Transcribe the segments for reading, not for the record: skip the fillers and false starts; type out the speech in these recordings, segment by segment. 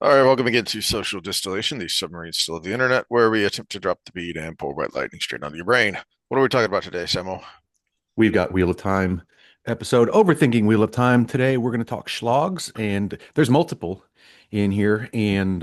All right, welcome again to Social Distillation, the submarine still of the internet, where we attempt to drop the beat and pour white lightning straight onto your brain. What are we talking about today, Samo? We've got Wheel of Time episode, Overthinking Wheel of Time. Today we're going to talk slogs, and there's multiple in here, and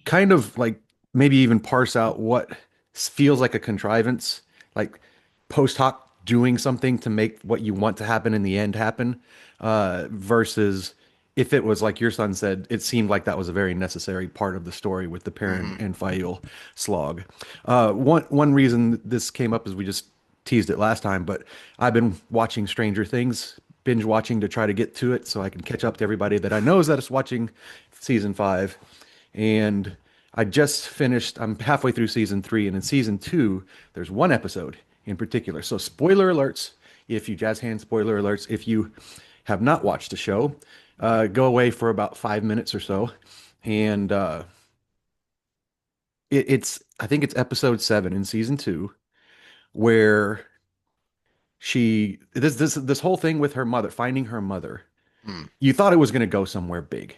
kind of like maybe even parse out what feels like a contrivance, like post hoc doing something to make what you want to happen in the end happen, versus if it was like your son said, it seemed like that was a very necessary part of the story with the Perrin Hmm. and Fail slog. One reason this came up is we just teased it last time, but I've been watching Stranger Things, binge watching to try to get to it so I can catch up to everybody that I know is that is watching season five. And I just finished, I'm halfway through season three, and in season two, there's one episode in particular. So, spoiler alerts, if you jazz hand spoiler alerts, if you have not watched the show, go away for about 5 minutes or so. And I think it's episode seven in season two, where this whole thing with her mother, finding her mother, Hmm. you thought it was going to go somewhere big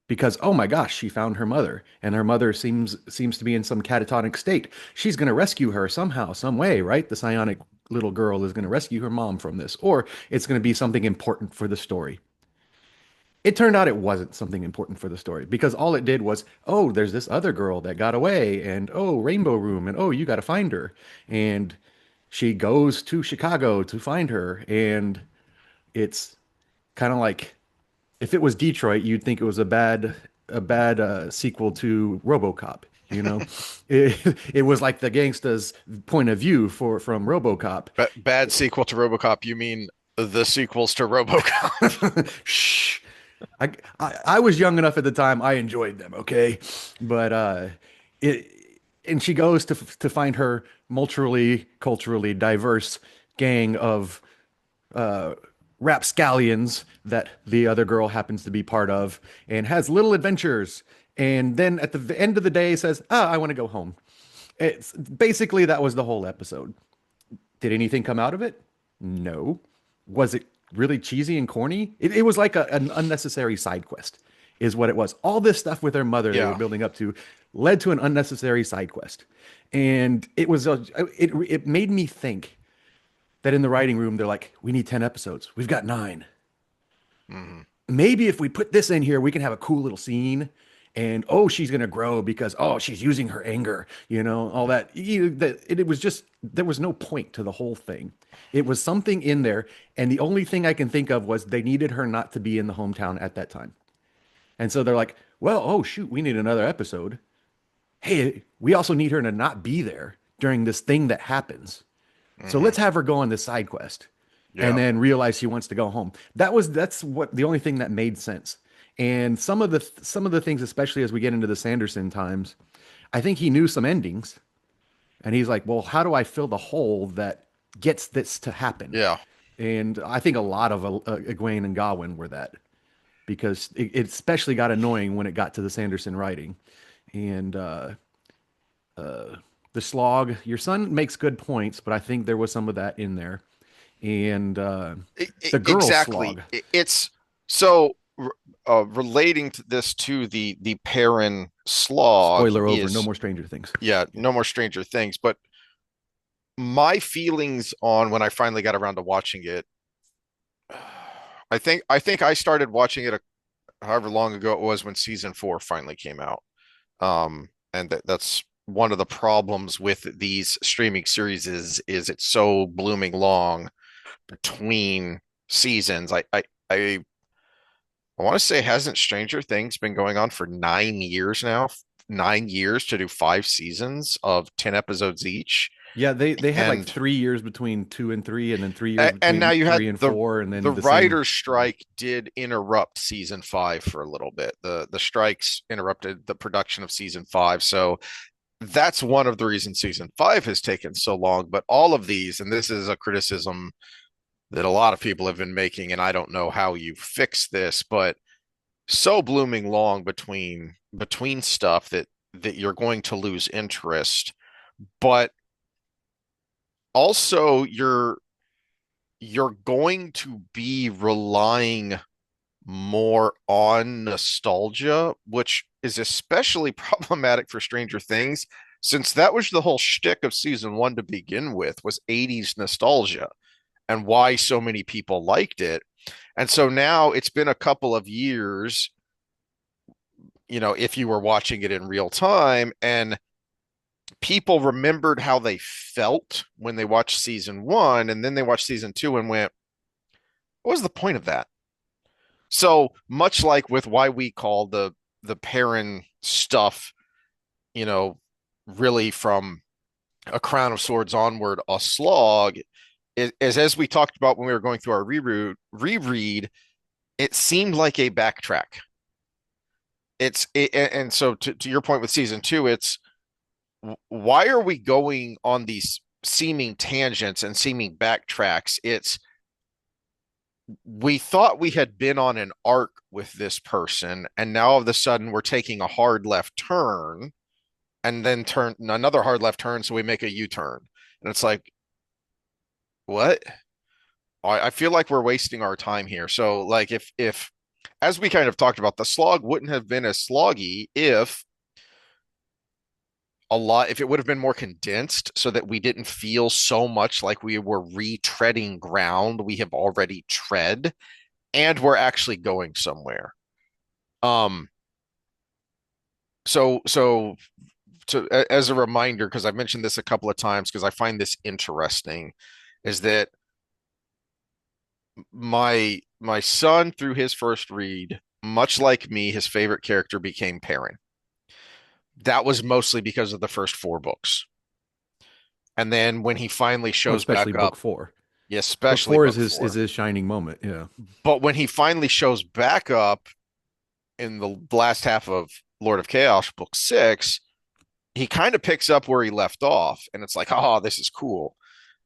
because oh my gosh, she found her mother and her mother seems to be in some catatonic state. She's going to rescue her somehow, some way, right? The psionic little girl is going to rescue her mom from this, or it's going to be something important for the story. It turned out it wasn't something important for the story because all it did was, oh, there's this other girl that got away, and oh, Rainbow Room, and oh, you got to find her. And she goes to Chicago to find her, and it's kind of like if it was Detroit, you'd think it was a bad sequel to RoboCop. You know, it was like the gangsta's point of view for from RoboCop. Bad sequel to RoboCop. You mean the sequels to RoboCop? Shh. I was young enough at the time. I enjoyed them. Okay, but it and she goes to find her culturally diverse gang of uh, rapscallions that the other girl happens to be part of and has little adventures. And then at the end of the day says, ah, I want to go home. It's basically that was the whole episode. Did anything come out of it? No. Was it really cheesy and corny? It was like an unnecessary side quest, is what it was. All this stuff with their mother they were Yeah. building up to led to an unnecessary side quest. And it made me think that in the writing room, they're like, we need 10 episodes. We've got nine. Hmm. Maybe if we put this in here, we can have a cool little scene. And oh, she's gonna grow because oh, she's using her anger, all that. It was just there was no point to the whole thing. It was something in there, and the only thing I can think of was they needed her not to be in the hometown at that time. And so they're like, well, oh shoot, we need another episode. Hey, we also need her to not be there during this thing that happens. So Hmm. let's have her go on this side quest and Yeah. then realize she wants to go home. That's what the only thing that made sense. And some of the things, especially as we get into the Sanderson times, I think he knew some endings, and he's like, "Well, how do I fill the hole that gets this to happen?" Yeah. And I think a lot of Egwene and Gawain were that because it especially got annoying when it got to the Sanderson writing, and the slog. Your son makes good points, but I think there was some of that in there, and the girl Exactly. slog. It's so relating to this to the Perrin slog Spoiler over. No is, more Stranger Things. yeah, no more Stranger Things. But my feelings on when I finally got around to watching it, I think I started watching it however long ago it was when season four finally came out. And that's one of the problems with these streaming series is it's so blooming long between seasons. I want to say, hasn't Stranger Things been going on for 9 years now? 9 years to do 5 seasons of 10 episodes each. Yeah, they had like And 3 years between two and three, and then 3 years and now between you three had and the four, and the then the same. writer's strike did interrupt season five for a little bit. The strikes interrupted the production of season five. So that's one of the reasons season five has taken so long. But all of these, and this is a criticism that a lot of people have been making, and I don't know how you fix this, but so blooming long between stuff that you're going to lose interest. But also you're going to be relying more on nostalgia, which is especially problematic for Stranger Things, since that was the whole shtick of season one to begin with, was 80s nostalgia and why so many people liked it. And so now it's been a couple of years, if you were watching it in real time, and people remembered how they felt when they watched season one, and then they watched season two and went, what was the point of that? So much like with why we call the Perrin stuff, you know, really from A Crown of Swords onward, a slog, is as we talked about when we were going through our reread, it seemed like a backtrack. And so to your point with season two, it's why are we going on these seeming tangents and seeming backtracks? It's we thought we had been on an arc with this person, and now all of a sudden we're taking a hard left turn and then turn another hard left turn, so we make a U-turn. And it's like, what? I feel like we're wasting our time here. So like if as we kind of talked about, the slog wouldn't have been as sloggy if it would have been more condensed so that we didn't feel so much like we were retreading ground we have already tread and we're actually going somewhere. Um, so as a reminder, because I've mentioned this a couple of times because I find this interesting, is that my son through his first read, much like me, his favorite character became Perrin. That was mostly because of the first four books. And then when he finally Oh, shows especially back book up, four. Book especially four is book his four, shining moment. Yeah. but when he finally shows back up in the last half of Lord of Chaos, book six, he kind of picks up where he left off, and it's like, oh, this is cool.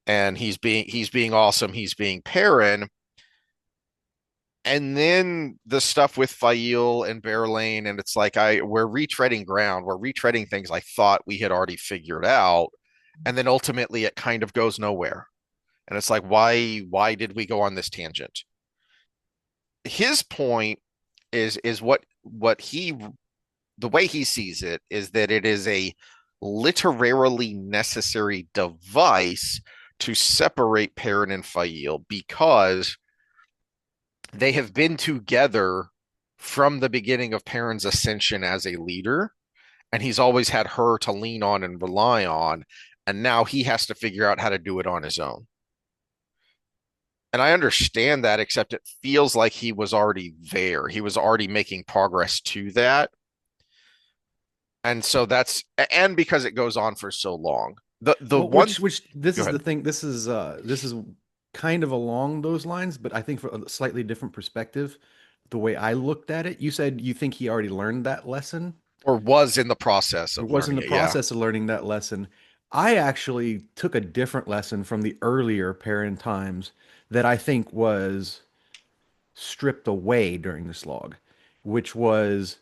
And he's being awesome. He's being Perrin, and then the stuff with Fail and Bearlane, and it's like we're retreading ground. We're retreading things I thought we had already figured out, and then ultimately it kind of goes nowhere. And it's like, why did we go on this tangent? His point is what he the way he sees it is that it is a literarily necessary device to separate Perrin and Fail because they have been together from the beginning of Perrin's ascension as a leader, and he's always had her to lean on and rely on, and now he has to figure out how to do it on his own. And I understand that, except it feels like he was already there. He was already making progress to that. And so and because it goes on for so long. The Well, one which this Go is ahead. the thing. This is kind of along those lines, but I think for a slightly different perspective. The way I looked at it, you said you think he already learned that lesson. Or was in the process Or of was in learning the it, yeah. process of learning that lesson. I actually took a different lesson from the earlier Perrin times that I think was stripped away during the slog, which was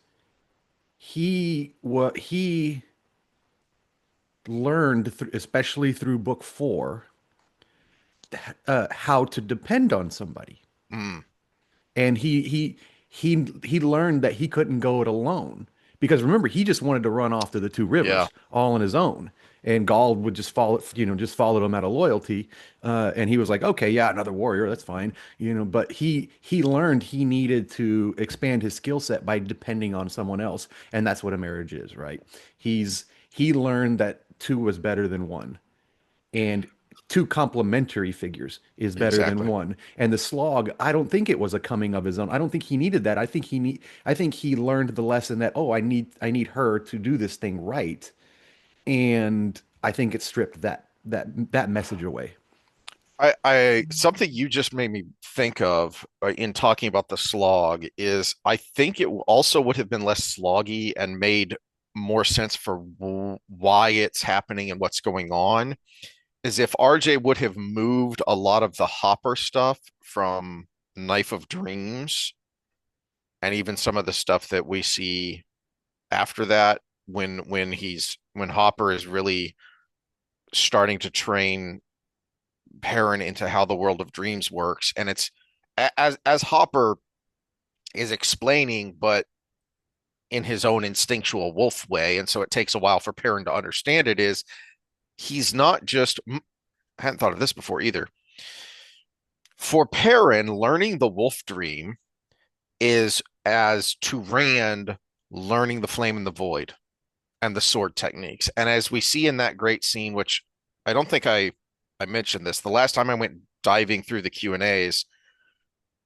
he learned, especially through book four, how to depend on somebody. Mm, And he learned that he couldn't go it alone because remember he just wanted to run off to the two yeah. rivers all on his own, and Gall would just follow, just followed him out of loyalty, and he was like, okay, yeah, another warrior, that's fine, but he learned he needed to expand his skill set by depending on someone else, and that's what a marriage is, right? He learned that two was better than one, and two complementary figures is better than Exactly. one. And the slog, I don't think it was a coming of his own. I don't think he needed that. I think he learned the lesson that, oh, I need her to do this thing right. And I think it stripped that message away. I something you just made me think of in talking about the slog is I think it also would have been less sloggy and made more sense for why it's happening and what's going on is if RJ would have moved a lot of the Hopper stuff from Knife of Dreams and even some of the stuff that we see after that when Hopper is really starting to train Perrin into how the world of dreams works, and it's as Hopper is explaining, but in his own instinctual wolf way. And so it takes a while for Perrin to understand it is he's not just, I hadn't thought of this before either. For Perrin, learning the wolf dream is as to Rand learning the flame in the void and the sword techniques. And as we see in that great scene, which I don't think I mentioned this, the last time I went diving through the Q&As,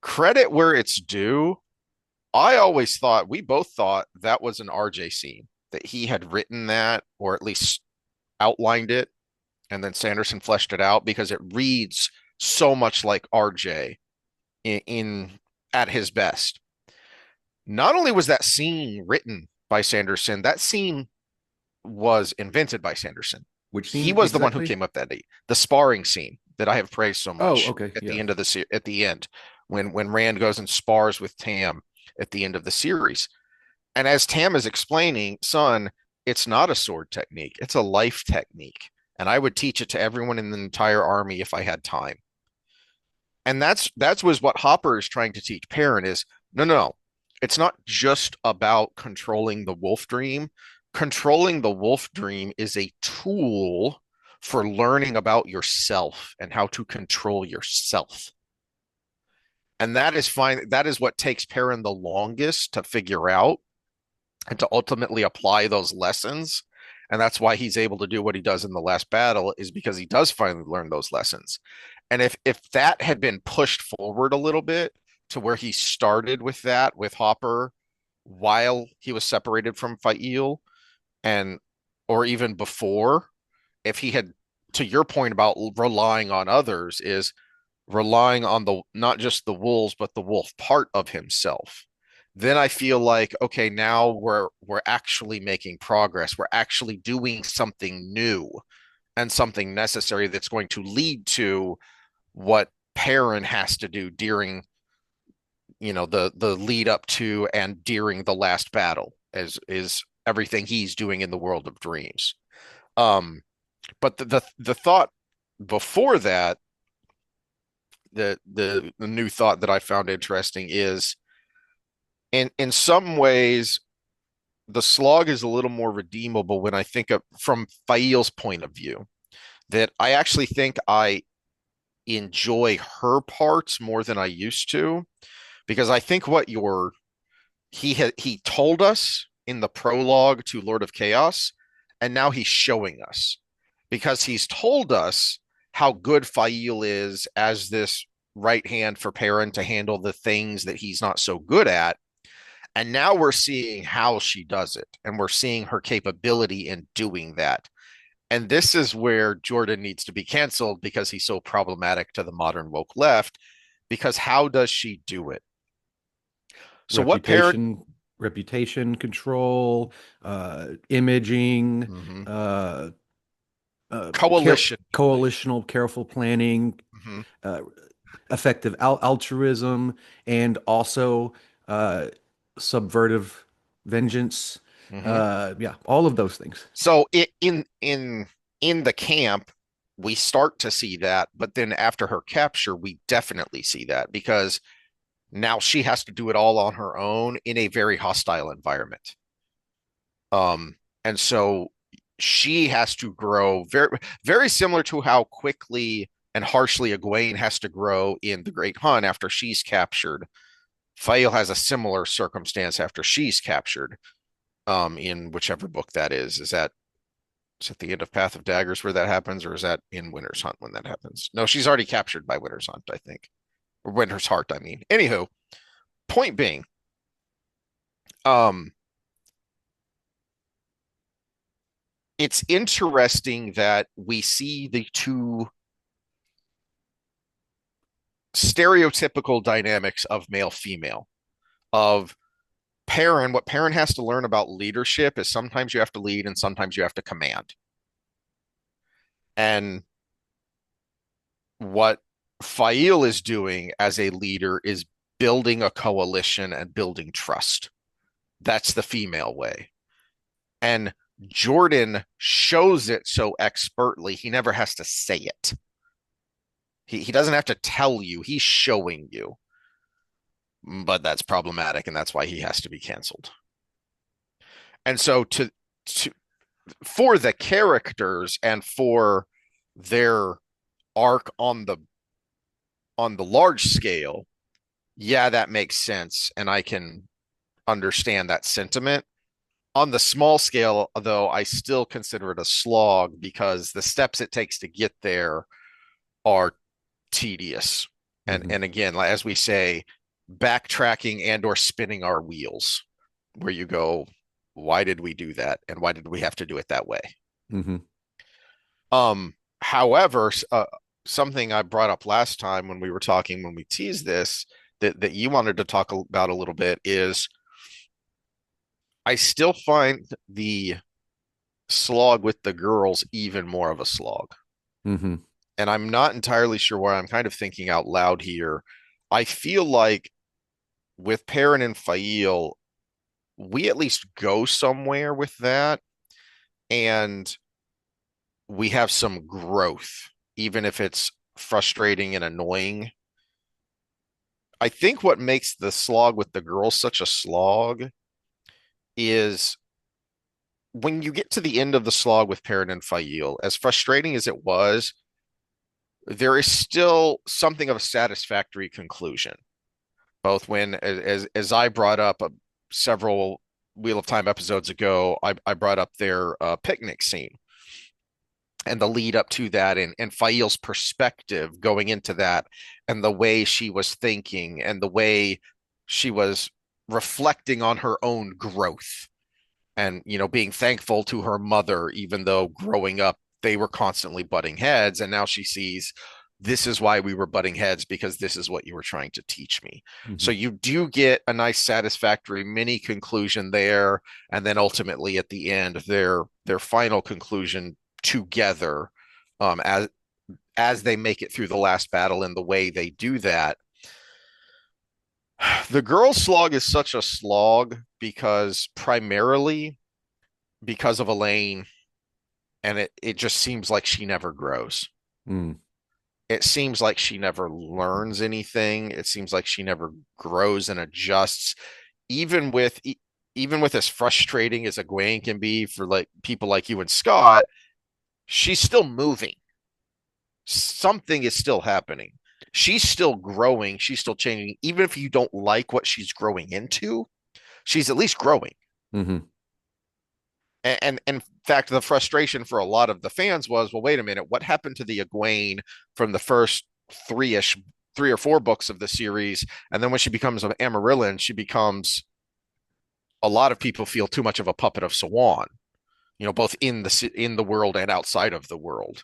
credit where it's due, I always thought, we both thought that was an RJ scene, that he had written that or at least outlined it, and then Sanderson fleshed it out because it reads so much like RJ in at his best. Not only was that scene written by Sanderson, that scene was invented by Sanderson. Which He scene was the one who exactly? came up that the sparring scene that I have praised so Oh, much okay, at yeah. the end of at the end when Rand goes and spars with Tam at the end of the series. And as Tam is explaining, son, it's not a sword technique, it's a life technique. And I would teach it to everyone in the entire army if I had time. And that's was what Hopper is trying to teach Perrin is no. It's not just about controlling the wolf dream. Controlling the wolf dream is a tool for learning about yourself and how to control yourself. And that is fine. That is what takes Perrin the longest to figure out and to ultimately apply those lessons. And that's why he's able to do what he does in the last battle is because he does finally learn those lessons. And if that had been pushed forward a little bit to where he started with that with Hopper while he was separated from Fail and or even before, if he had to your point about relying on others is relying on the not just the wolves but the wolf part of himself, then I feel like okay, now we're actually making progress, we're actually doing something new and something necessary that's going to lead to what Perrin has to do during the lead up to and during the last battle as is everything he's doing in the world of dreams. um but the thought before that, the new thought that I found interesting is in some ways the slog is a little more redeemable when I think of from Fail's point of view. That I actually think I enjoy her parts more than I used to because I think what your he told us in the prologue to Lord of Chaos, and now he's showing us because he's told us how good Fail is as this right hand for Perrin to handle the things that he's not so good at. And now we're seeing how she does it, and we're seeing her capability in doing that. And this is where Jordan needs to be canceled because he's so problematic to the modern woke left. Because how does she do it? So what parent? Reputation control, imaging, Mm-hmm. uh, Coalition building. coalitional careful planning, Mm-hmm. uh, effective altruism, and also uh, subvertive vengeance. Mm-hmm. Yeah, all of those things. So in the camp, we start to see that, but then after her capture, we definitely see that because now she has to do it all on her own in a very hostile environment. And so she has to grow very similar to how quickly and harshly Egwene has to grow in the Great Hunt after she's captured. Fael has a similar circumstance after she's captured. In whichever book that is at the end of Path of Daggers where that happens, or is that in Winter's Hunt when that happens? No, she's already captured by Winter's Hunt, I think. Or Winter's Heart, I mean. Anywho, point being, um, it's interesting that we see the two stereotypical dynamics of male female. Of Perrin, what Perrin has to learn about leadership is sometimes you have to lead and sometimes you have to command. And what Fail is doing as a leader is building a coalition and building trust. That's the female way. And Jordan shows it so expertly, he never has to say it. He doesn't have to tell you, he's showing you. but that's problematic, and that's why he has to be canceled. And so to for the characters and for their arc on the large scale, yeah, that makes sense, and I can understand that sentiment. On the small scale, though, I still consider it a slog because the steps it takes to get there are tedious. Hmm. And again, as we say, backtracking and or spinning our wheels, where you go, why did we do that? And why did we have to do it that way? Hmm. However, something I brought up last time when we were talking, when we teased this, that you wanted to talk about a little bit is I still find the slog with the girls even more of a slog. Hmm. And I'm not entirely sure why. I'm kind of thinking out loud here. I feel like with Perrin and Fail, we at least go somewhere with that, and we have some growth, even if it's frustrating and annoying. I think what makes the slog with the girls such a slog is when you get to the end of the slog with Perrin and Fail, as frustrating as it was, there is still something of a satisfactory conclusion. Both when, as I brought up several Wheel of Time episodes ago, I brought up their picnic scene and the lead up to that, and Fail's perspective going into that, and the way she was thinking, and the way she was reflecting on her own growth, and being thankful to her mother, even though growing up they were constantly butting heads, and now she sees this is why we were butting heads, because this is what you were trying to teach me. Hmm. So you do get a nice satisfactory mini conclusion there, and then ultimately at the end their final conclusion together, as they make it through the last battle, and the way they do that. The girl slog is such a slog because primarily because of Elaine, and it just seems like she never grows. Mm. It seems like she never learns anything. It seems like she never grows and adjusts, even with even with as frustrating as Egwene can be for like people like you and Scott. She's still moving. Something is still happening. She's still growing. She's still changing. Even if you don't like what she's growing into, she's at least growing. Hmm. And in fact, the frustration for a lot of the fans was, well, wait a minute, what happened to the Egwene from the first three-ish, 3 or 4 books of the series? And then when she becomes an Amarillan, she becomes, a lot of people feel, too much of a puppet of Sawan, both in the world and outside of the world.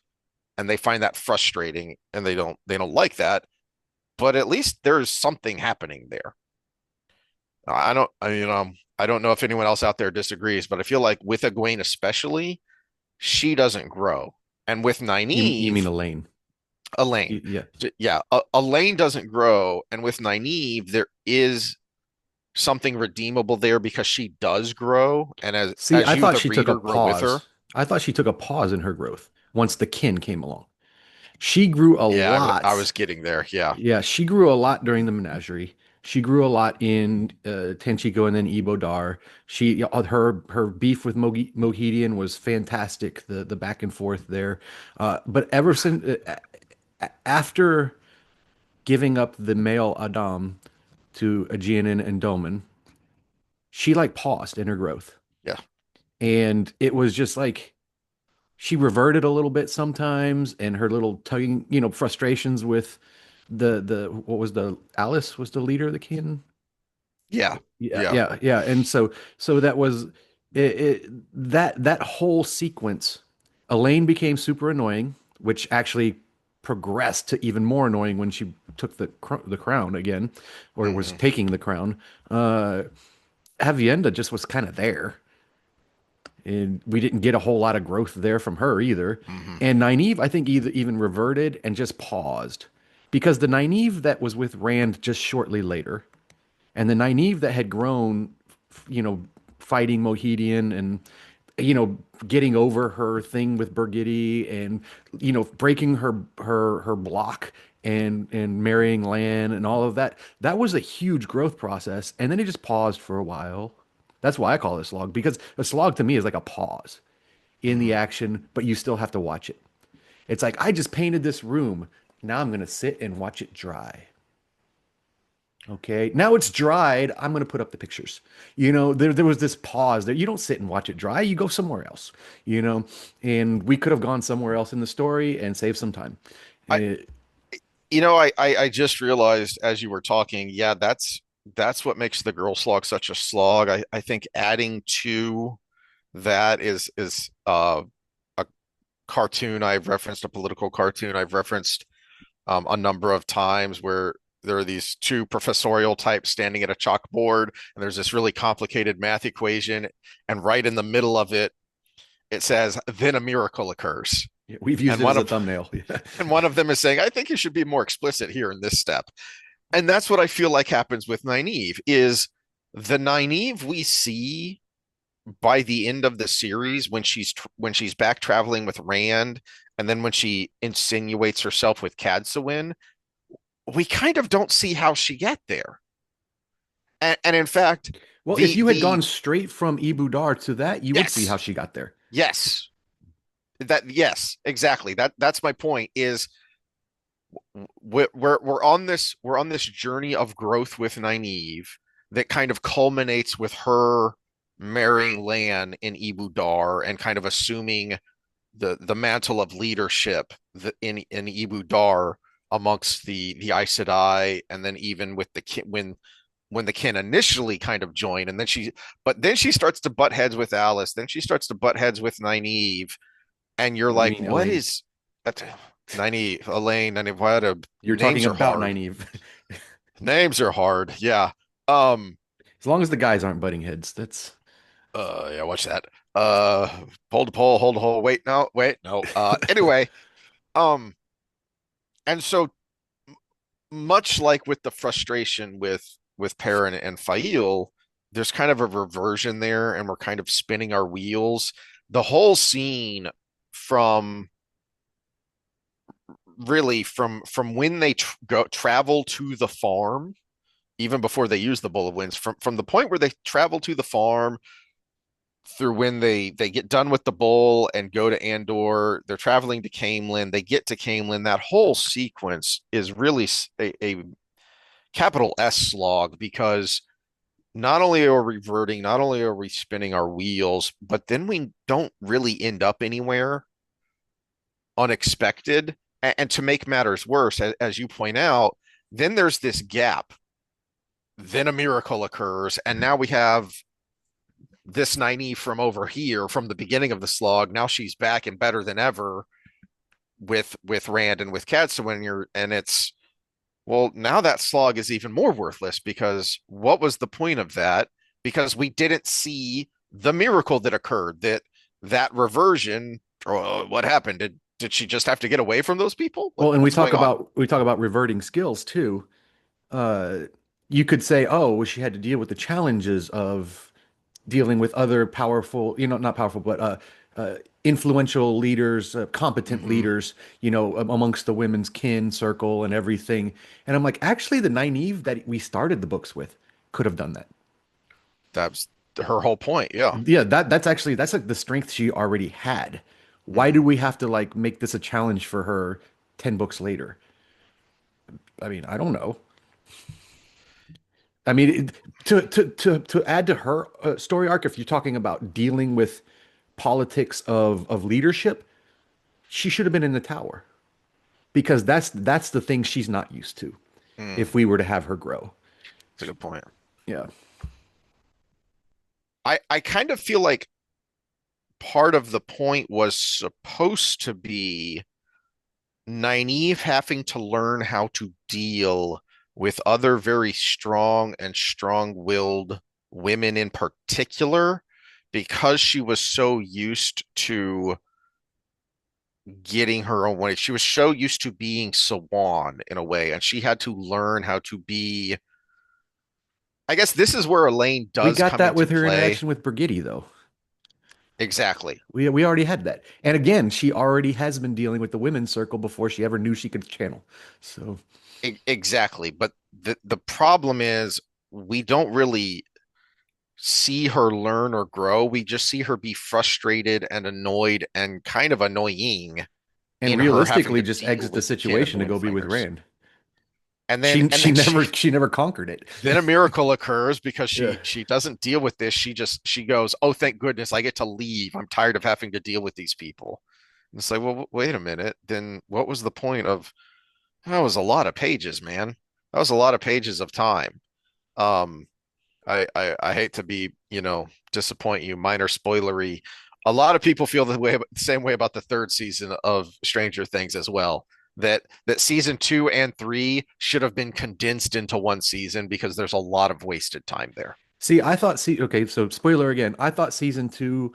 And they find that frustrating, and they don't like that. But at least there's something happening there. I don't, I don't know if anyone else out there disagrees, but I feel like with Egwene especially, she doesn't grow. And with You mean Nynaeve, Elaine? Elaine, Yeah. yeah, Elaine doesn't grow. And with Nynaeve, there is something redeemable there because she does grow. And See, as I you, thought the she took a reader, grow with her. pause. I thought she took a pause in her growth once the kin came along. She grew a Yeah, I lot. was getting there. Yeah. Yeah, she grew a lot during the menagerie. She grew a lot in Tenchiko and then Ebou Dar. Her beef with Mohidian was fantastic. The back and forth there, but ever since after giving up the male Adam to Aegeanin and Doman, she like paused in her growth, Yeah. and it was just like she reverted a little bit sometimes, and her little tugging, frustrations with the what was the Alice was the leader of the kin. Yeah. Yeah, Yeah. yeah, yeah. And so that was that whole sequence. Elaine became super annoying, which actually progressed to even more annoying when she took the crown again, or was Hmm. taking the crown. Uh, Avienda just was kind of there, and we didn't get a whole lot of growth there from her either. Hmm. And Nynaeve, I think, either even reverted and just paused because the Nynaeve that was with Rand just shortly later, and the Nynaeve that had grown, you know, fighting Mohidian and getting over her thing with Birgitte and breaking her block and marrying Lan and all of that. That was a huge growth process, and then it just paused for a while. That's why I call it a slog, because a slog to me is like a pause in the Mhm. action, but you still have to watch it. It's like I just painted this room. Now I'm gonna sit and watch it dry. Okay. Now it's dried. I'm going to put up the pictures. There was this pause there. You don't sit and watch it dry. You go somewhere else, you know, and we could have gone somewhere else in the story and saved some time. I Uh, I just realized as you were talking, yeah, that's what makes the girl slog such a slog. I think adding to that is a cartoon I've referenced, a political cartoon I've referenced a number of times where there are these two professorial types standing at a chalkboard, and there's this really complicated math equation, and right in the middle of it, it says, "Then a miracle occurs." we've used And it as one a of thumbnail. and one of them is saying, "I think you should be more explicit here in this step." And that's what I feel like happens with Nynaeve is the Nynaeve we see by the end of the series when she's back traveling with Rand, and then when she insinuates herself with Cadsuin, we kind of don't see how she get there. And in fact, Well, if you had the gone straight from Ebou Dar to that, you would see how yes, she got there. yes, that yes, exactly. That's my point. Is we're on this journey of growth with Nynaeve that kind of culminates with her marrying Lan in Ebou Dar and kind of assuming the mantle of leadership in Ebou Dar amongst the Aes Sedai, and then even with the when the kin initially kind of join, and then she starts to butt heads with Alice, then she starts to butt heads with Nynaeve, and you're You like, mean what Elaine? is that? Nynaeve, Elaine, Nynaeve, what a You're talking names are about hard. Nynaeve. Names are hard. Yeah. Um. As long as the guys aren't butting heads, that's Yeah. Watch that. Uh. Hold the pole. Hold the hole. Wait. No. Wait. No. Anyway. Um. And so much like with the frustration with Perrin and Fail, there's kind of a reversion there, and we're kind of spinning our wheels. The whole scene from really from when they travel to the farm, even before they use the Bull of Winds, from the point where they travel to the farm through when they get done with the bull and go to Andor, they're traveling to Camelin, they get to Camelin. That whole sequence is really a capital S slog because not only are we reverting, not only are we spinning our wheels, but then we don't really end up anywhere unexpected. And to make matters worse, as you point out, then there's this gap. Then a miracle occurs, and now we have this Nynaeve from over here from the beginning of the slog. Now she's back and better than ever with Rand and with Cadsuin, and it's well, now that slog is even more worthless because what was the point of that? Because we didn't see the miracle that occurred, that reversion. What happened? Did she just have to get away from those people? well, and What's going on? we talk about reverting skills too. uh, you could say, oh, well, she had to deal with the challenges of dealing with other powerful, not powerful, but uh, influential leaders, competent Mm-hmm. leaders, amongst the women's kin circle and everything. And I'm like, actually, the Nynaeve that we started the books with could have done that. That's her whole point. Yeah. Yeah, that's like the strength she already had. Why do Mm-hmm. we have to like make this a challenge for her 10 books later? I mean, I don't know. I mean, to add to her story arc, if you're talking about dealing with politics of leadership, she should have been in the tower because that's the thing she's not used to. Mm, If we were to have her grow, that's a good point. yeah, I kind of feel like part of the point was supposed to be Nynaeve having to learn how to deal with other very strong and strong-willed women in particular because she was so used to getting her own way. She was so used to being Sawan in a way, and she had to learn how to be. I guess this is where Elaine we does got come that into with her play. interaction with Brigitte though. Exactly. We already had that. And again, she already has been dealing with the women's circle before she ever knew she could channel. So, Exactly. But the problem is we don't really see her learn or grow. We just see her be frustrated and annoyed and kind of annoying and in her having realistically to just deal exit the with the kin and the situation to go be with Windflingers. Rand. And then She and she then never she she never conquered it. then a miracle occurs because Yeah. she doesn't deal with this. She goes, "Oh, thank goodness I get to leave. I'm tired of having to deal with these people." And it's like, well, wait a minute. Then what was the point of that? Was a lot of pages, man. That was a lot of pages of time. Um, I hate to be, disappoint you, minor spoilery. A lot of people feel the same way about the third season of Stranger Things as well. That season 2 and 3 should have been condensed into one season because there's a lot of wasted time there. See, I thought see okay, so spoiler again. I thought season 2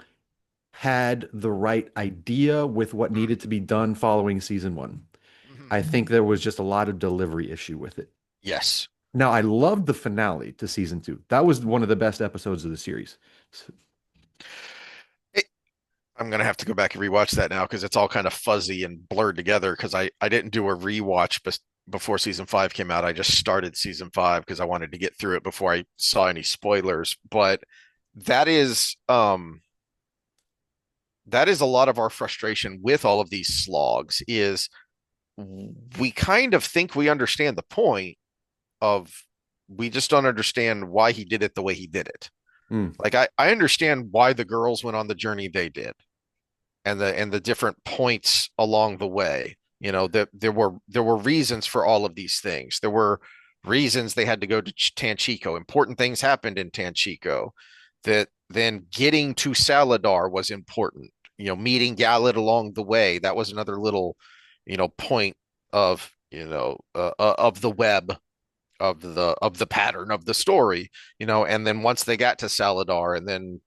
had the right idea with what Mm, needed to be done following season 1. mhm. I think there was just a lot of delivery issue with it. Yes. Now, I loved the finale to season 2. That was one of the best episodes of the series. It, I'm gonna have to go back and rewatch that now because it's all kind of fuzzy and blurred together because I didn't do a rewatch before season 5 came out. I just started season 5 because I wanted to get through it before I saw any spoilers. But that is um that is a lot of our frustration with all of these slogs is we kind of think we understand the point of we just don't understand why he did it the way he did it. Mm. Like I understand why the girls went on the journey they did and the different points along the way. That there were reasons for all of these things. There were reasons they had to go to Tanchico. Important things happened in Tanchico. That then getting to Saladar was important. Meeting Galad along the way. That was another little, point of of the web of the pattern of the story. And then once they got to Saladar, and then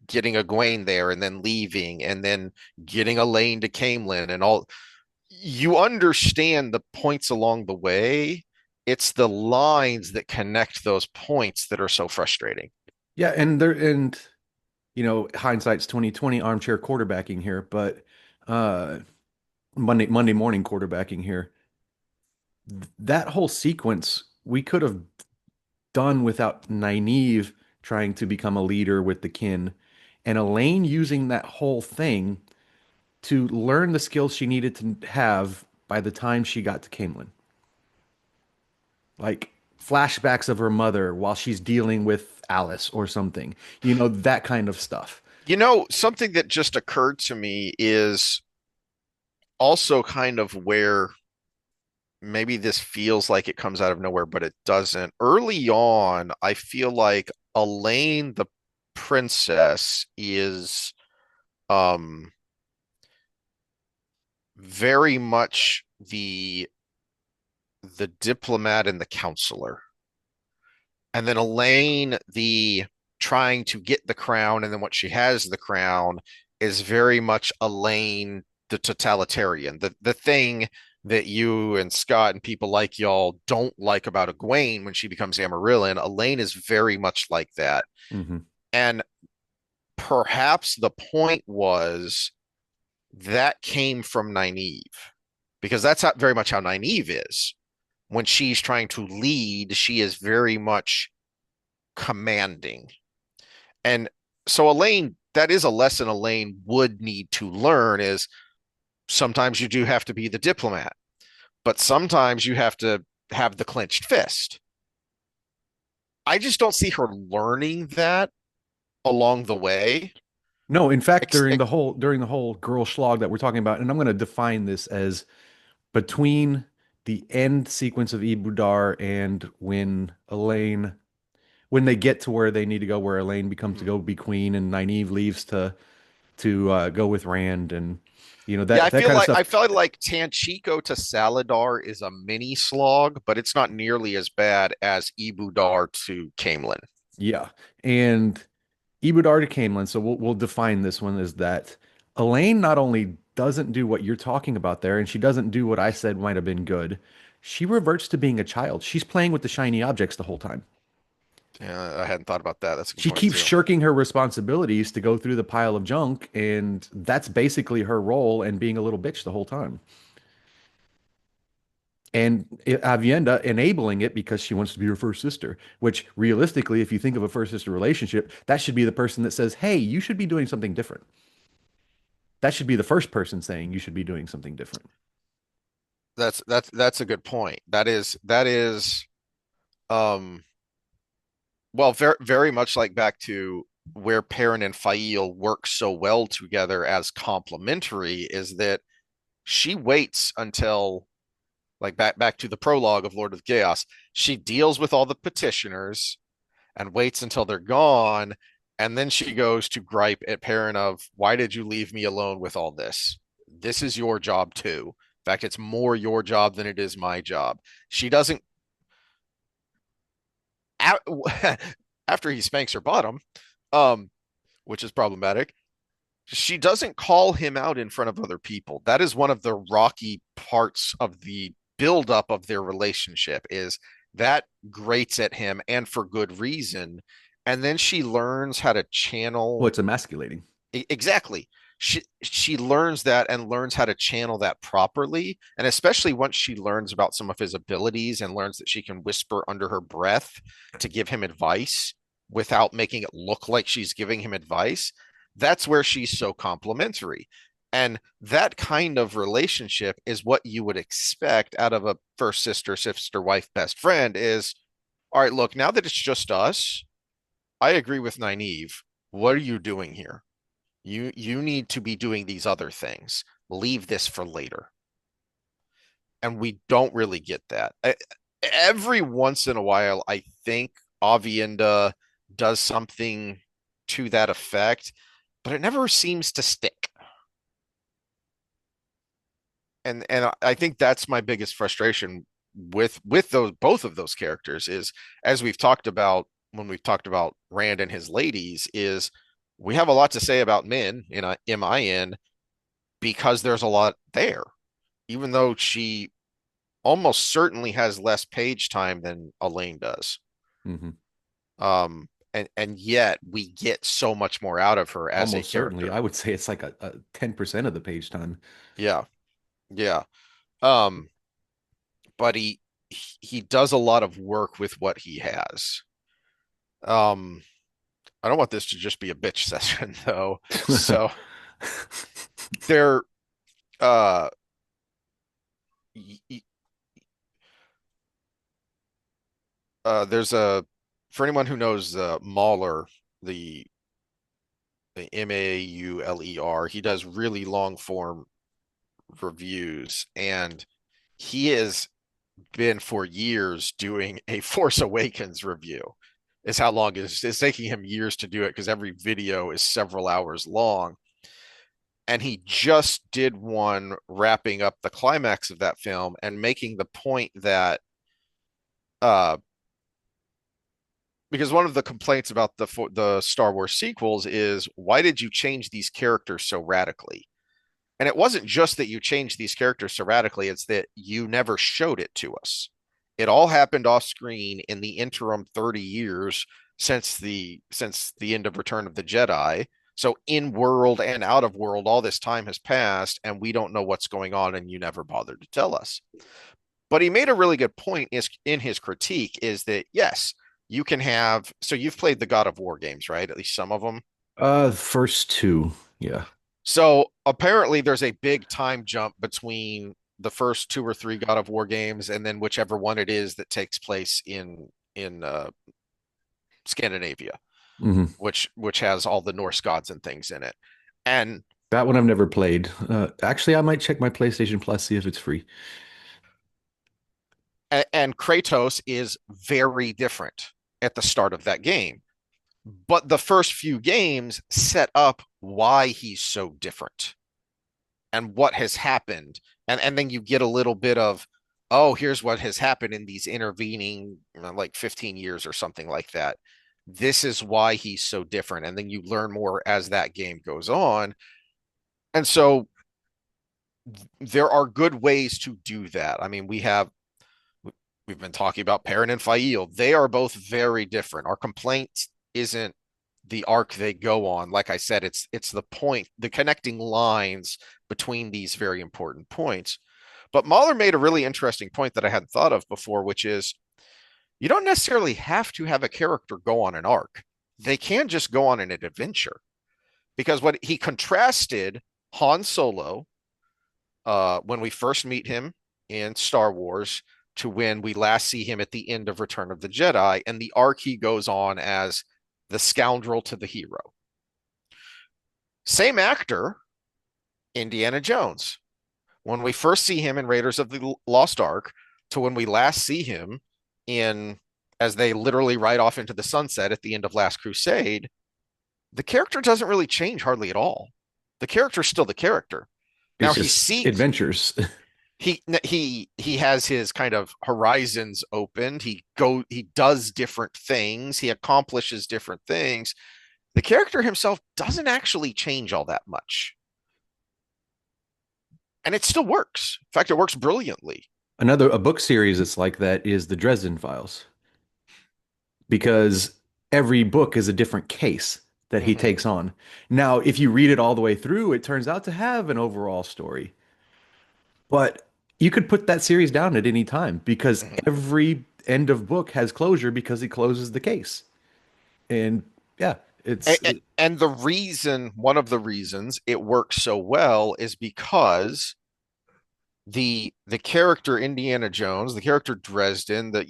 getting Egwene there and then leaving and then getting Elaine to Camelin and all you understand the points along the way. It's the lines that connect those points that are so frustrating. Yeah, and hindsight's 2020 armchair quarterbacking here, but uh Monday morning quarterbacking here. That whole sequence we could have done without Nynaeve trying to become a leader with the kin and Elaine using that whole thing to learn the skills she needed to have by the time she got to Camelin. Like flashbacks of her mother while she's dealing with Alice or something. That kind of stuff. Something that just occurred to me is also kind of where maybe this feels like it comes out of nowhere, but it doesn't. Early on, I feel like Elaine, the princess, is um very much the diplomat and the counselor. And then Elaine, the trying to get the crown, and then once she has the crown, is very much Elaine, the totalitarian, the thing that you and Scott and people like y'all don't like about Egwene when she becomes Amarillan. Elaine is very much like that. Hmm. And perhaps the point was that came from Nynaeve, because that's very much how Nynaeve is. When she's trying to lead, she is very much commanding. And so Elaine, that is a lesson Elaine would need to learn is sometimes you do have to be the diplomat, but sometimes you have to have the clenched fist. I just don't see her learning that along the way. No, in fact, Ex- ex- during the whole girl slog that we're talking about, and I'm going to define this as between the end sequence of Ebou Dar and when they get to where they need to go, where Elaine becomes to go be queen and Nynaeve leaves to go with Rand, and yeah, that kind of stuff. I feel like Tanchico to Saladar is a mini slog, but it's not nearly as bad as Ebou Dar to Camelin. Yeah, and Ebou Dar to Camelin. So we'll define this one as that Elaine not only doesn't do what you're talking about there, and she doesn't do what I said might have been good. She reverts to being a child. She's playing with the shiny objects the whole time. Yeah, I hadn't thought about that. That's a good She point keeps too. shirking her responsibilities to go through the pile of junk, and that's basically her role and being a little bitch the whole time. And Avienda enabling it because she wants to be her first sister, which realistically, if you think of a first sister relationship, that should be the person that says, hey, you should be doing something different. That should be the first person saying you should be doing something different. That's a good point. That is um well, very much like back to where Perrin and Fail work so well together as complementary is that she waits until like back to the prologue of Lord of Chaos. She deals with all the petitioners and waits until they're gone, and then she goes to gripe at Perrin of why did you leave me alone with all this? This is your job too. In fact, it's more your job than it is my job. She doesn't after he spanks her bottom, um, which is problematic. She doesn't call him out in front of other people. That is one of the rocky parts of the buildup of their relationship is that grates at him and for good reason. And then she learns how to Well, channel it's emasculating. exactly. She learns that and learns how to channel that properly. And especially once she learns about some of his abilities and learns that she can whisper under her breath to give him advice without making it look like she's giving him advice, that's where she's so complimentary. And that kind of relationship is what you would expect out of a first sister, sister, wife, best friend is, all right, look, now that it's just us, I agree with Nynaeve. What are you doing here? You need to be doing these other things. Leave this for later. And we don't really get that. Every once in a while, I think Avienda does something to that effect, but it never seems to stick. And I think that's my biggest frustration with those both of those characters is as we've talked about when we've talked about Rand and his ladies is we have a lot to say about Min in MIN because there's a lot there, even though she almost certainly has less page time than Elaine does. Hmm. And yet we get so much more out of her as a Almost certainly. character. I would say it's like a 10% of the page time. Yeah, yeah. Um, but he does a lot of work with what he has. Um, I don't want this to just be a bitch session though. So there, uh, there's a for anyone who knows Mahler, the Mauler. He does really long form reviews, and he has been for years doing a Force Awakens review. Is how long it's taking him years to do it because every video is several hours long. And he just did one wrapping up the climax of that film and making the point that uh because one of the complaints about the Star Wars sequels is why did you change these characters so radically? And it wasn't just that you changed these characters so radically, it's that you never showed it to us. It all happened off screen in the interim 30 years since the end of Return of the Jedi. So in world and out of world, all this time has passed, and we don't know what's going on, and you never bothered to tell us. But he made a really good point is in his critique is that yes, you can have so you've played the God of War games, right? At least some of them. First two. Yeah. So apparently there's a big time jump between the first two or three God of War games and then whichever one it is that takes place in Scandinavia, Hmm. which has all the Norse gods and things in it. And That one I've never played. Actually, I might check my PlayStation Plus, see if it's free. and Kratos is very different at the start of that game. But the first few games set up why he's so different and what has happened. And then you get a little bit of, oh, here's what has happened in these intervening like 15 years or something like that. This is why he's so different. And then you learn more as that game goes on. And so there are good ways to do that. I mean, we have We've been talking about Perrin and Fail. They are both very different. Our complaint isn't the arc they go on. Like I said, it's the point, the connecting lines between these very important points. But Mahler made a really interesting point that I hadn't thought of before, which is you don't necessarily have to have a character go on an arc. They can just go on an adventure. Because what he contrasted Han Solo when we first meet him in Star Wars to when we last see him at the end of Return of the Jedi, and the arc he goes on as the scoundrel to the hero. Same actor, Indiana Jones. When we first see him in Raiders of the Lost Ark to when we last see him in as they literally ride off into the sunset at the end of Last Crusade, the character doesn't really change hardly at all. The character's still the character. Now It's just adventures. he has his kind of horizons opened. He does different things. He accomplishes different things. The character himself doesn't actually change all that much. And it still works. In fact, it works brilliantly. Another a book series that's like that is the Dresden Files, because every book is a different case that he Mm-hmm. takes on. Now, if you read it all the way through, it turns out to have an overall story. But you could put that series down at any time because Mm-hmm. every end of book has closure because he closes the case. And yeah, it's And the reason, one of the reasons it works so well is because the character Indiana Jones, the character Dresden, that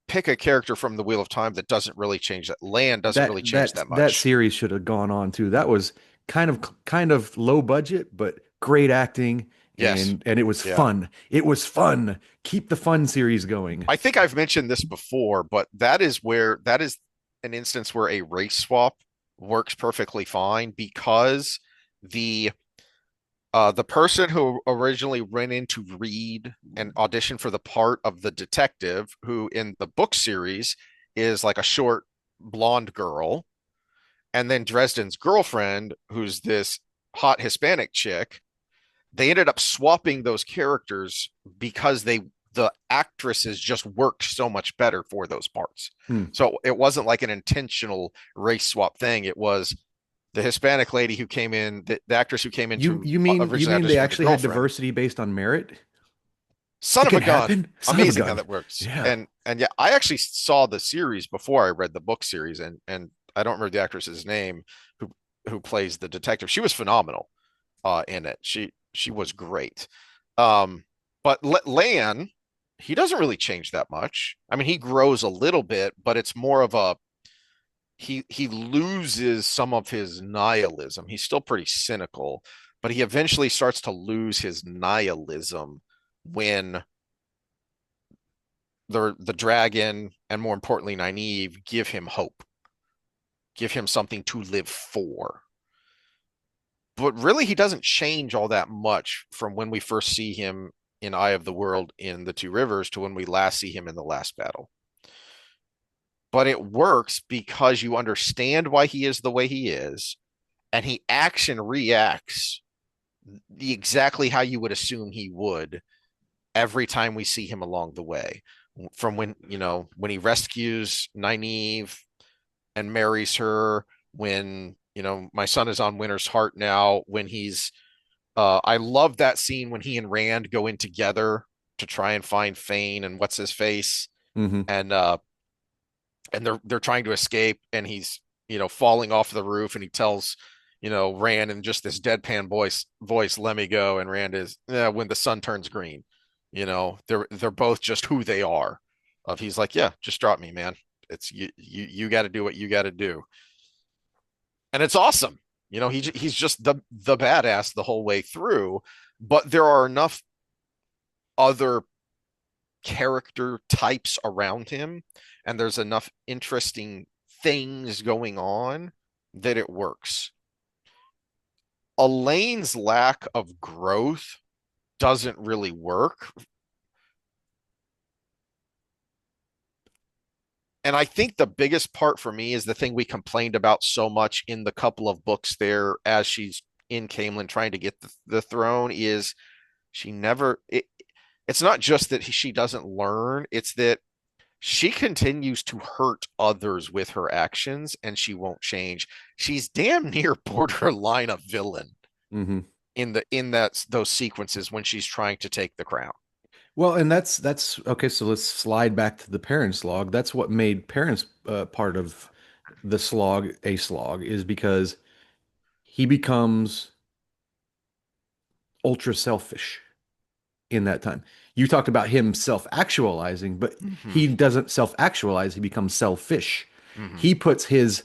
pick a character from the Wheel of Time that doesn't really change that. Land doesn't that really change that that that much. series should have gone on too. That was kind of low budget, but great acting Yes. and it was Yeah. fun. It was fun. Keep the fun series going. I think I've mentioned this before, but that is an instance where a race swap works perfectly fine because the the person who originally went in to read and audition for the part of the detective, who in the book series is like a short blonde girl, and then Dresden's girlfriend, who's this hot Hispanic chick, they ended up swapping those characters because the actresses just worked so much better for those parts. Hmm. So it wasn't like an intentional race swap thing. It was the Hispanic lady who came in, the actress who came in You to you mean you originally mean they audition for the actually had girlfriend. diversity based on merit? Son It of a can gun. happen. Son of a Amazing how gun. that works. Yeah. And yeah, I actually saw the series before I read the book series, and I don't remember the actress's name who who plays the detective. She was phenomenal in it. She was great. Um, but Lan, he doesn't really change that much. I mean, he grows a little bit, but it's more of a he loses some of his nihilism. He's still pretty cynical, but he eventually starts to lose his nihilism when the dragon and more importantly Nynaeve give him hope, give him something to live for. But really, he doesn't change all that much from when we first see him in Eye of the World in the Two Rivers to when we last see him in the last battle. But it works because you understand why he is the way he is, and he acts and reacts exactly how you would assume he would every time we see him along the way. From when he rescues Nynaeve and marries her, when my son is on Winter's Heart now, when he's I love that scene when he and Rand go in together to try and find Fane and what's his face, Hmm. and they're trying to escape, and he's falling off the roof, and he tells Rand in just this deadpan voice, let me go, and Rand is, yeah, when the sun turns green. They're both just who they are. Of He's like, yeah, just drop me, man. It's you got to do what you got to do, and it's awesome. He's just the badass the whole way through. But there are enough other character types around him, and there's enough interesting things going on that it works. Elaine's lack of growth doesn't really work. And I think the biggest part for me is the thing we complained about so much in the couple of books there as she's in Camelin trying to get the throne is she never it's not just that she doesn't learn, it's that she continues to hurt others with her actions and she won't change. She's damn near borderline a villain Hmm. in that those sequences when she's trying to take the crown. Well, and that's okay. So let's slide back to the Perrin slog. That's what made Perrin's part of the slog a slog, is because he becomes ultra selfish in that time. You talked about him self-actualizing, but Mm-hmm. he doesn't self-actualize. He becomes selfish. Mm-hmm. He puts his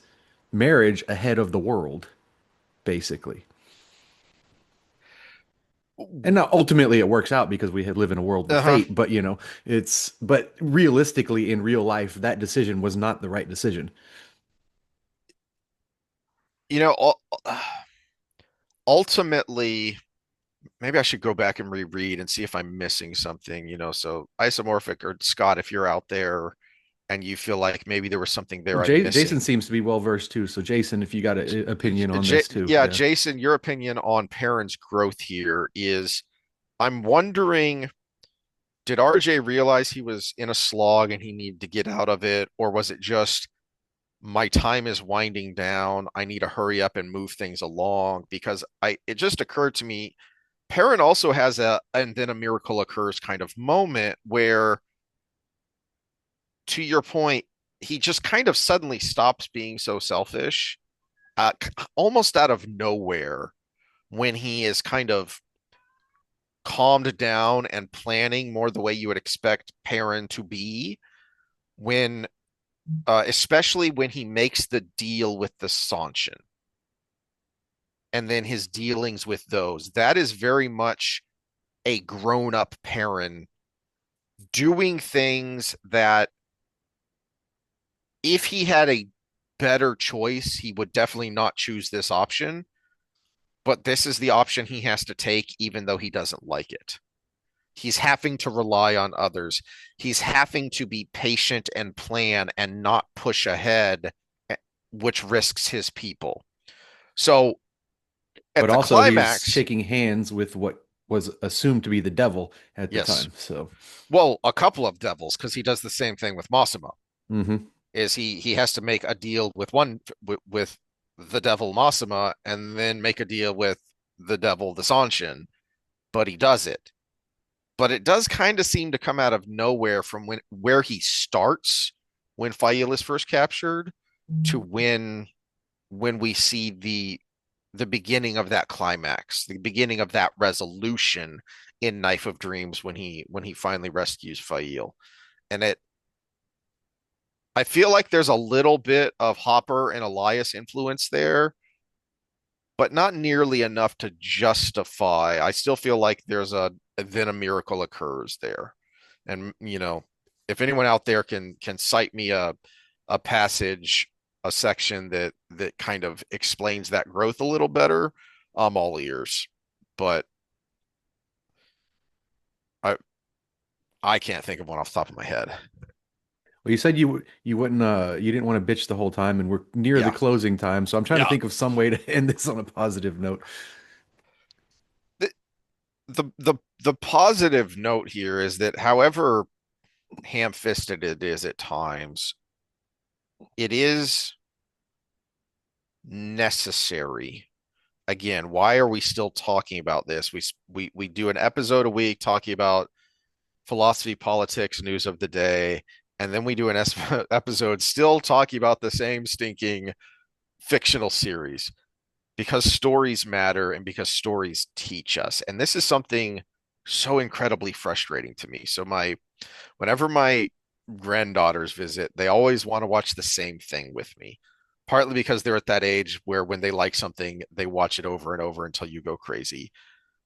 marriage ahead of the world, basically. And now ultimately it works out because we live in a world with Uh-huh. fate, but but realistically in real life, that decision was not the right decision. You know, ultimately, maybe I should go back and reread and see if I'm missing something, so isomorphic or Scott, if you're out there and you feel like maybe there was something Well, there I'm Jason missing. seems to be well versed too. So Jason, if you got an opinion on this too, Yeah, yeah. Jason, your opinion on Perrin's growth here is I'm wondering, did RJ realize he was in a slog and he needed to get out of it, or was it just my time is winding down. I need to hurry up and move things along because it just occurred to me Perrin also has a and then a miracle occurs kind of moment where, to your point, he just kind of suddenly stops being so selfish, almost out of nowhere when he is kind of calmed down and planning more the way you would expect Perrin to be when, especially when he makes the deal with the Sanshin and then his dealings with those. That is very much a grown up Perrin doing things that if he had a better choice, he would definitely not choose this option. But this is the option he has to take, even though he doesn't like it. He's having to rely on others. He's having to be patient and plan and not push ahead, which risks his people. So at But the also he's climax, shaking hands with what was assumed to be the devil at the yes, time. So, well, a couple of devils because he does the same thing with Massimo. hmm. Is he has to make a deal with one with the devil Massima and then make a deal with the devil the Sanshin, but he does it. But it does kind of seem to come out of nowhere from where he starts when Fail is first captured to when we see the beginning of that climax, the beginning of that resolution in Knife of Dreams when he finally rescues Fail. And I feel like there's a little bit of Hopper and Elias influence there, but not nearly enough to justify. I still feel like there's a then a miracle occurs there. And if anyone out there can cite me a passage, a section that kind of explains that growth a little better, I'm all ears. But I I can't think of one off the top of my head. Well, you said you wouldn't you didn't want to bitch the whole time, and we're near the Yeah. closing time, so I'm trying to Yeah. think of some way to end this on a positive note. The the positive note here is that however ham-fisted it is at times, it is necessary. Again, why are we still talking about this? We do an episode a week talking about philosophy, politics, news of the day, and then we do an episode still talking about the same stinking fictional series because stories matter and because stories teach us. And this is something so incredibly frustrating to me. So whenever my granddaughters visit, they always want to watch the same thing with me. Partly because they're at that age where when they like something, they watch it over and over until you go crazy.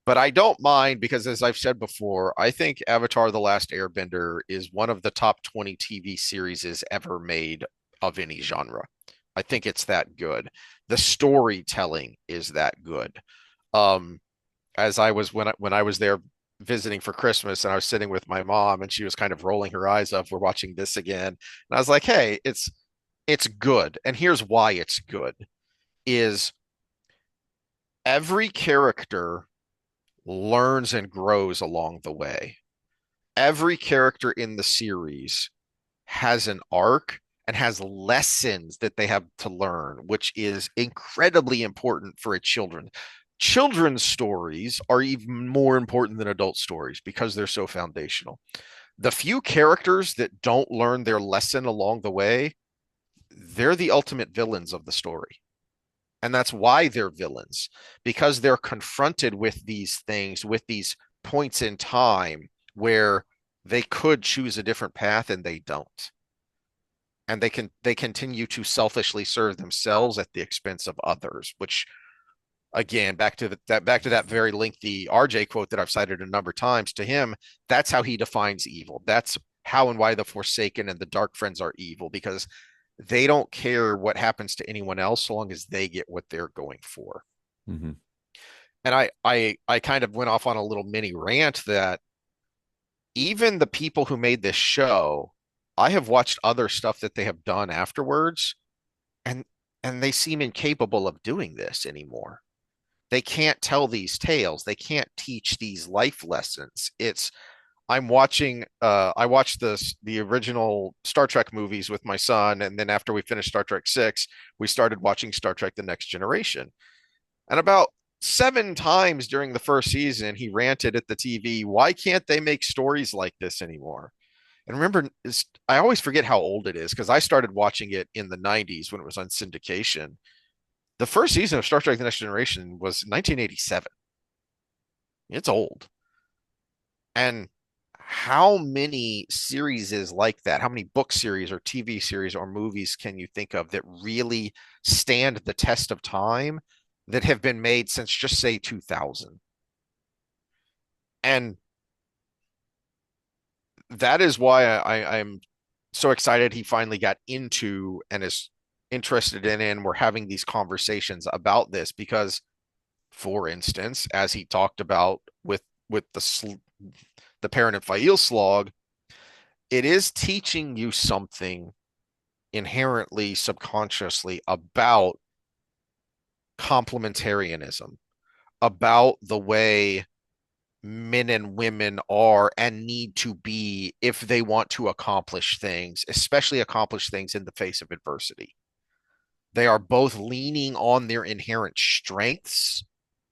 But I don't mind because, as I've said before, I think Avatar The Last Airbender is one of the top 20 TV series ever made of any genre. I think it's that good. The storytelling is that good. Um, as I was when I was there visiting for Christmas and I was sitting with my mom and she was kind of rolling her eyes up, we're watching this again. And I was like, hey, it's good. And here's why it's good is every character learns and grows along the way. Every character in the series has an arc and has lessons that they have to learn, which is incredibly important for a children. Children's stories are even more important than adult stories because they're so foundational. The few characters that don't learn their lesson along the way, they're the ultimate villains of the story. And that's why they're villains, because they're confronted with these things, with these points in time where they could choose a different path and they don't. And they continue to selfishly serve themselves at the expense of others, which again, back to that very lengthy RJ quote that I've cited a number of times. To him, that's how he defines evil. That's how and why the Forsaken and the Dark Friends are evil, because they don't care what happens to anyone else so long as they get what they're going for. Hmm. And I kind of went off on a little mini rant that even the people who made this show, I have watched other stuff that they have done afterwards, and they seem incapable of doing this anymore. They can't tell these tales. They can't teach these life lessons. It's I watched the original Star Trek movies with my son, and then after we finished Star Trek 6, we started watching Star Trek The Next Generation. And about 7 times during the first season, he ranted at the TV, why can't they make stories like this anymore? And remember, I always forget how old it is because I started watching it in the 90s when it was on syndication. The first season of Star Trek The Next Generation was 1987. It's old. And how many series is like that? How many book series or TV series or movies can you think of that really stand the test of time that have been made since just say 2000? And that is why I'm so excited he finally got into and is interested in and we're having these conversations about this because, for instance, as he talked about with the Perrin and Fail slog, it is teaching you something inherently subconsciously about complementarianism, about the way men and women are and need to be if they want to accomplish things, especially accomplish things in the face of adversity. They are both leaning on their inherent strengths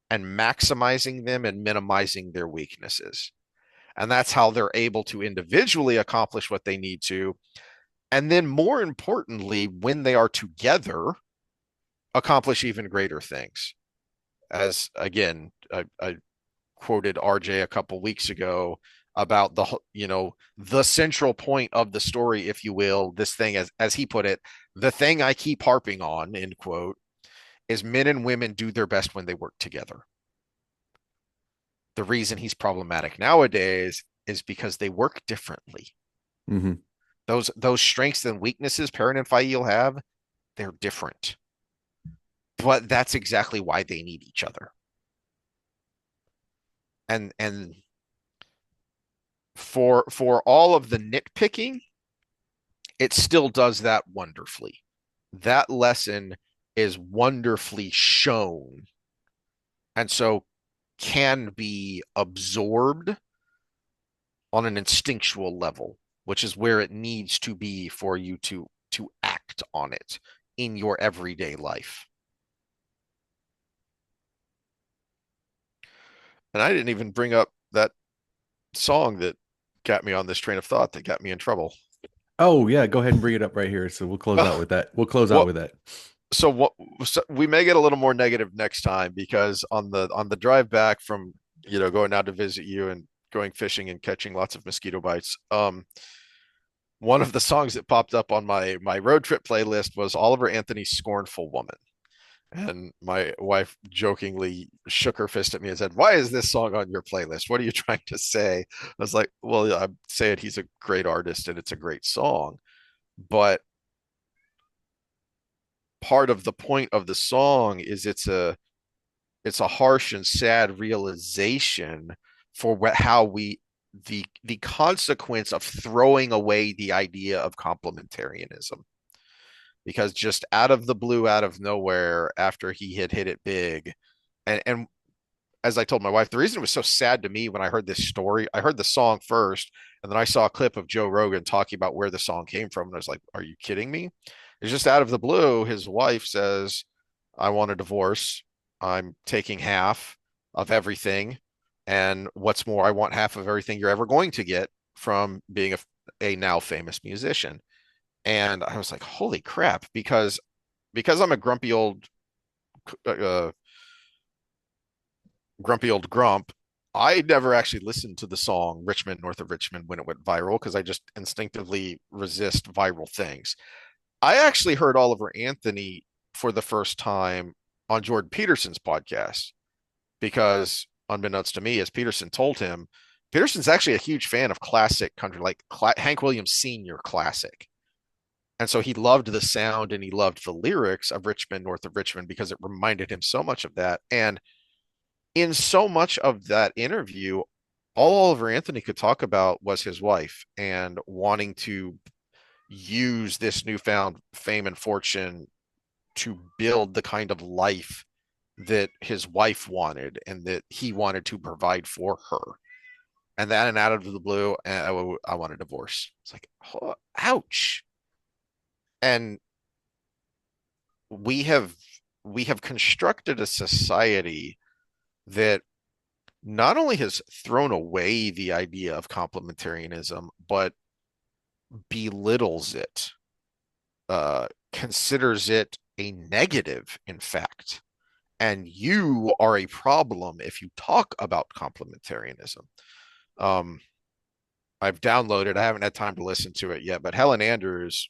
and maximizing them and minimizing their weaknesses. And that's how they're able to individually accomplish what they need to. And then, more importantly, when they are together, accomplish even greater things. As again, I quoted RJ a couple weeks ago about the central point of the story, if you will. This thing, as he put it, the thing I keep harping on, end quote, is men and women do their best when they work together. The reason he's problematic nowadays is because they work differently. Hmm. Those strengths and weaknesses Perrin and Fail have, they're different. But that's exactly why they need each other. And for all of the nitpicking, it still does that wonderfully. That lesson is wonderfully shown and so can be absorbed on an instinctual level, which is where it needs to be for you to act on it in your everyday life. And I didn't even bring up that song that got me on this train of thought that got me in trouble. Oh yeah, go ahead and bring it up right here. So we'll close out Oh, with that. We'll close out what with that. what so we may get a little more negative next time because on the drive back from going out to visit you and going fishing and catching lots of mosquito bites, one of the songs that popped up on my road trip playlist was Oliver Anthony's Scornful Woman. And my wife jokingly shook her fist at me and said, why is this song on your playlist? What are you trying to say? I was like, well, I'm saying he's a great artist and it's a great song. But part of the point of the song is it's a harsh and sad realization for how we the consequence of throwing away the idea of complementarianism, because just out of the blue, out of nowhere, after he had hit it big, and as I told my wife, the reason it was so sad to me when I heard this story, I heard the song first, and then I saw a clip of Joe Rogan talking about where the song came from, and I was like, "Are you kidding me?" It's just out of the blue. His wife says, "I want a divorce. I'm taking half of everything, and what's more, I want half of everything you're ever going to get from being a now famous musician." And I was like, "Holy crap!" Because I'm a uh, grumpy old grump. I never actually listened to the song Richmond, North of Richmond when it went viral because I just instinctively resist viral things. I actually heard Oliver Anthony for the first time on Jordan Peterson's podcast because, unbeknownst to me, as Peterson told him, Peterson's actually a huge fan of classic country, like Hank Williams Sr. classic. And so he loved the sound and he loved the lyrics of Richmond, North of Richmond because it reminded him so much of that. And in so much of that interview, all Oliver Anthony could talk about was his wife and wanting to use this newfound fame and fortune to build the kind of life that his wife wanted and that he wanted to provide for her. And that, and out of the blue, I want a divorce. It's like, oh, ouch. And we have we have constructed a society that not only has thrown away the idea of complementarianism, but belittles it, considers it a negative, in fact. And you are a problem if you talk about complementarianism. Um, I've downloaded, I haven't had time to listen to it yet, but Helen Andrews,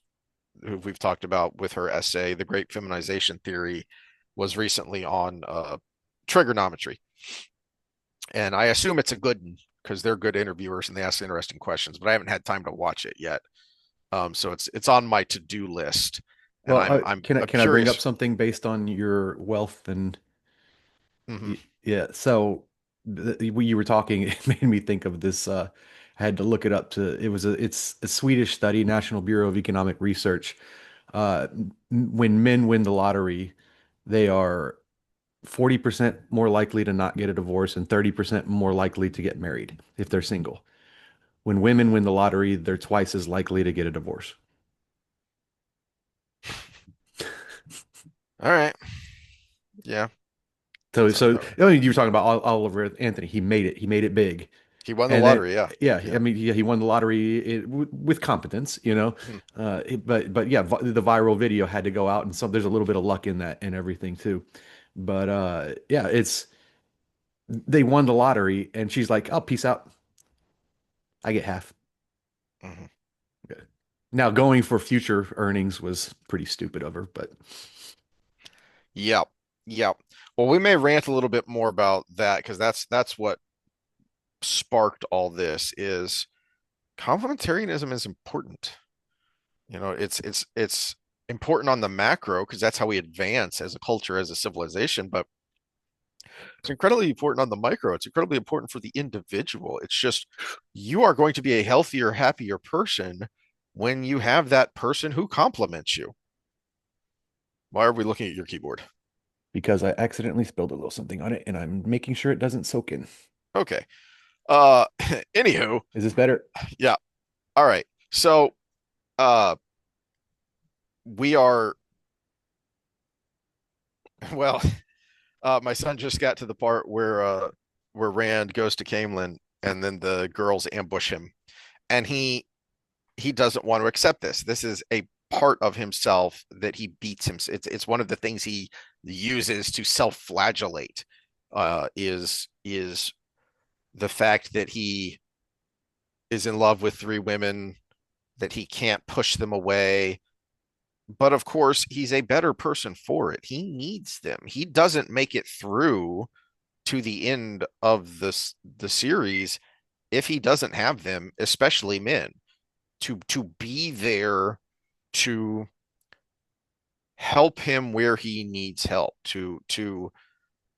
who we've talked about with her essay, The Great Feminization Theory, was recently on trigonometry. And I assume it's a good one because they're good interviewers and they ask interesting questions, but I haven't had time to watch it yet. So it's on my to-do list, and Well, I'm can I bring up curious. something based on your wealth and Mm-hmm. yeah? So when you were talking, it made me think of this. I had to look it up to. It's a Swedish study, National Bureau of Economic Research. When men win the lottery, they are 40% more likely to not get a divorce and 30% more likely to get married if they're single. When women win the lottery, they're twice as likely to get a divorce. All right. Yeah. So So you were talking about Oliver Anthony. He made it. He made it big. he won the And then, lottery. Yeah. yeah, I Yeah. mean, yeah, he won the lottery with competence, you know. Mhm. But yeah, the viral video had to go out, and so there's a little bit of luck in that and everything too. But yeah, it's they won the lottery, and she's like, "Oh, peace out. I get half." Mhm. Okay. Now going for future earnings was pretty stupid of her, but Yep. Yep. Well, we may rant a little bit more about that because that's what sparked all this is complementarianism is important. It's important on the macro because that's how we advance as a culture, as a civilization, but it's incredibly important on the micro. It's incredibly important for the individual. It's just you are going to be a healthier, happier person when you have that person who complements you. Why are we looking at your keyboard? because I accidentally spilled a little something on it, and I'm making sure it doesn't soak in. Okay. Anywho, Is this better? yeah. All right. So, uh, we are, well, my son just got to the part where Rand goes to Camelin and then the girls ambush him. And he doesn't want to accept this. This is a part of himself that he beats him. It's one of the things he uses to self-flagellate. Is the fact that he is in love with three women, that he can't push them away. But of course, he's a better person for it. He needs them. He doesn't make it through to the end of the series if he doesn't have them, especially men, to be there to help him where he needs help, to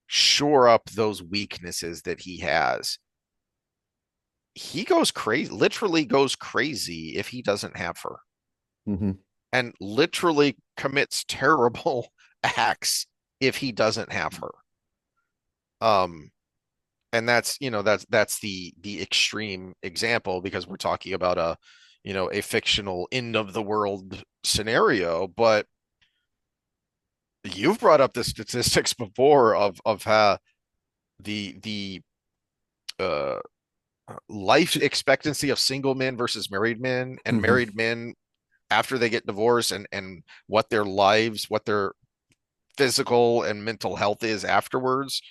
shore up those weaknesses that he has. He goes crazy, literally goes crazy if he doesn't have her, Hmm. and literally commits terrible acts if he doesn't have her. Um, and that's that's the extreme example because we're talking about a a fictional end of the world scenario, but you've brought up the statistics before of how the uh life expectancy of single men versus married men, and Hmm. married men after they get divorced, and what their lives, what their physical and mental health is afterwards.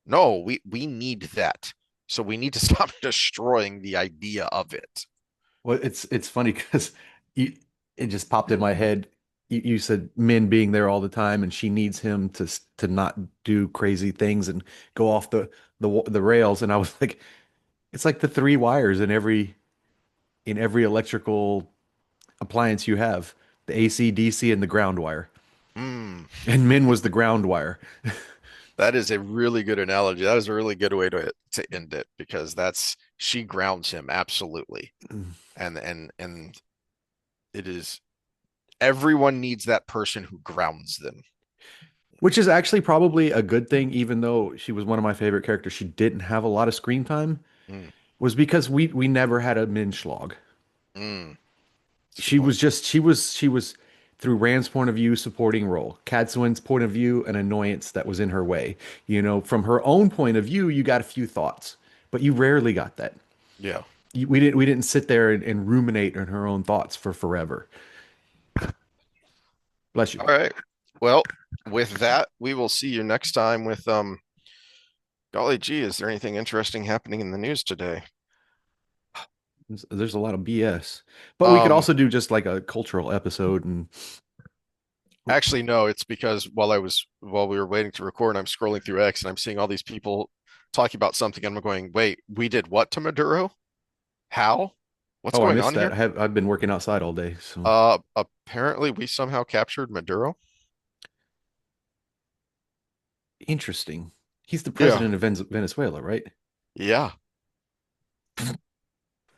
No, we need that. So we need to stop destroying the idea of it. Well, it's funny because you, it just popped in my head. You said men being there all the time, and she needs him to not do crazy things and go off the rails. And I was like, it's like the three wires in every electrical appliance you have, the AC, DC, and the ground wire. Mm, And Min was the ground wire. that is a really good analogy. That is a really good way to end it because that's she grounds him absolutely. And it is everyone needs that person who grounds them. Which is actually probably a good thing, even though she was one of my favorite characters. She didn't have a lot of screen time, Mm, was because we never had a Min Slog. mm, that's a good She point. was just she was through Rand's point of view supporting role, Cadsuan's point of view an annoyance that was in her way. From her own point of view, you got a few thoughts, but you rarely got that. Yeah. We didn't sit there and ruminate on her own thoughts for forever. Bless you. All right. Well, with that, we will see you next time with golly gee, is there anything interesting happening in the news today? There's a lot of BS, but we could Um, also do just like a cultural episode and Actually, no, it's because while we were waiting to record, I'm scrolling through X and I'm seeing all these people talking about something, and I'm going, wait, we did what to Maduro? How? What's oh, I going missed on that. here? I've been working outside all day, so Apparently we somehow captured Maduro. interesting. He's the Yeah. president of Venezuela, right? Yeah.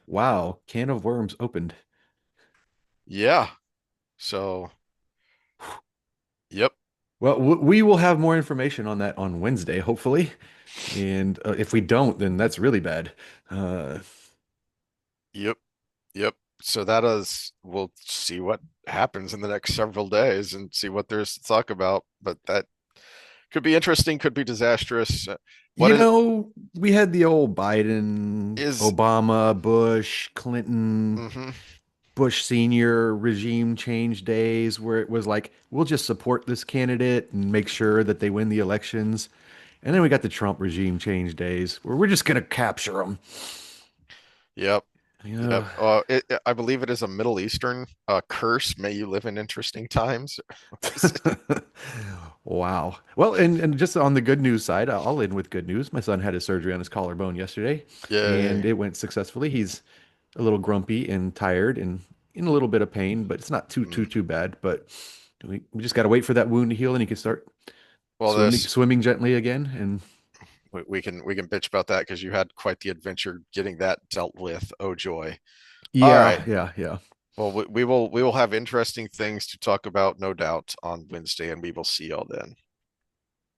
Wow, can of worms opened. Yeah. So, yep. Well, we will have more information on that on Wednesday, hopefully. And if we don't, then that's really bad. Uh, Yep. Yep. So that is, we'll see what happens in the next several days and see what there's to talk about. But that could be interesting, could be disastrous. What we had the old Biden, is, Obama, Bush, Clinton, mhm. Bush Senior regime change days where it was like, we'll just support this candidate and make sure that they win the elections. And then we got the Trump regime change days where we're just going to capture them. Yep. Yep. Yeah. I believe it is a Middle Eastern curse. May you live in interesting times. Wow. Well, and just on the good news side, I'll end with good news. My son had his surgery on his collarbone yesterday, and Yay. it went successfully. He's a little grumpy and tired and in a little bit of pain, but it's not Mm. too bad. But we just got to wait for that wound to heal, and he can start Well, this swimming gently again. And we can bitch about that because you had quite the adventure getting that dealt with. Oh joy. All yeah, right. yeah, yeah. Well, we will have interesting things to talk about, no doubt, on Wednesday, and we will see y'all then.